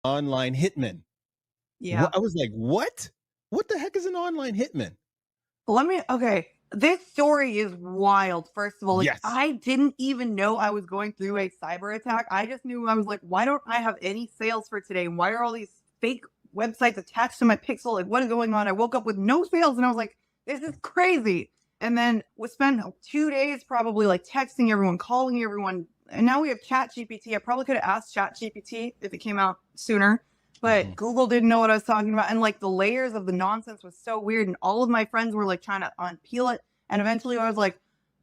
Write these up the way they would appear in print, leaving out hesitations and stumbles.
online hitman. Yeah. I was like, what? What the heck is an online hitman? Okay. This story is wild. First of all, like Yes. I didn't even know I was going through a cyber attack. I just knew I was like, why don't I have any sales for today? Why are all these fake websites attached to my Pixel? Like, what is going on? I woke up with no sales and I was like, this is crazy. And then we spent 2 days probably like texting everyone, calling everyone. And now we have Chat GPT. I probably could have asked Chat GPT if it came out sooner, but Mhm. Google didn't know what I was talking about. And like the layers of the nonsense was so weird. And all of my friends were like trying to unpeel it. And eventually I was like,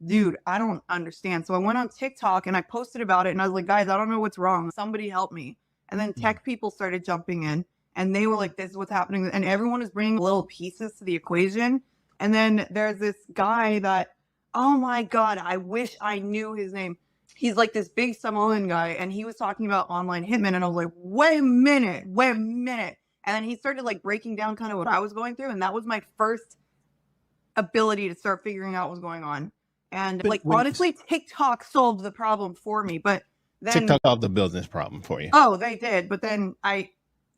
dude, I don't understand. So I went on TikTok and I posted about it. And I was like, guys, I don't know what's wrong. Somebody help me. And then Mm. tech people started jumping in and they were like, this is what's happening. And everyone is bringing little pieces to the equation. And then there's this guy that, oh my God, I wish I knew his name. He's like this big Samoan guy, and he was talking about online hitmen, and I was like, wait a minute, wait a minute. And then he started like breaking down kind of what I was going through, and that was my first ability to start figuring out what was going on. And But like when honestly, TikTok solved the problem for me. But then TikTok solved the business problem for you. oh, they did. But then I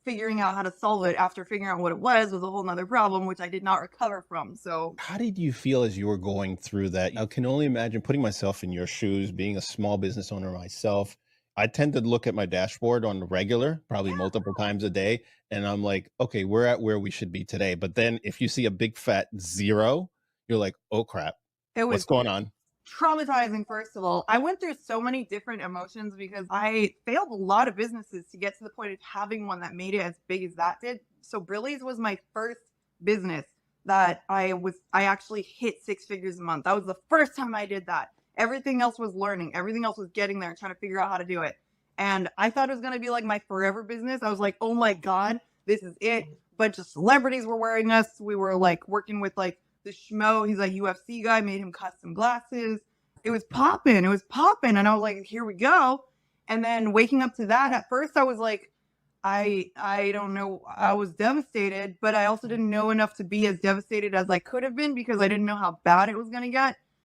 figuring out how to solve it after figuring out what it was a whole nother problem, which I did not recover from. So How did you feel as you were going through that? I can only imagine putting myself in your shoes, being a small business owner myself. I tend to look at my dashboard on the regular, probably yeah, multiple times a day, and I'm like, okay, we're at where we should be today. But then if you see a big fat zero, you're like, oh crap, it what's was going on? traumatizing. First of all, I went through so many different emotions because I failed a lot of businesses to get to the point of having one that made it as big as that did. So Brillies was my first business that I actually hit 6 figures a month. That was the first time I did that. Everything else was learning, everything else was getting there and trying to figure out how to do it. And I thought it was going to be like my forever business. I was like, oh my God, this is it. Bunch of celebrities were wearing us. We were like working with like the schmo. He's like UFC guy, made him custom glasses. It was popping. It was popping. And I was like, here we go. And then waking up to that, at first I was like, I don't know. I was devastated, but I also didn't know enough to be as devastated as I could have been because I didn't know how bad it was gonna get.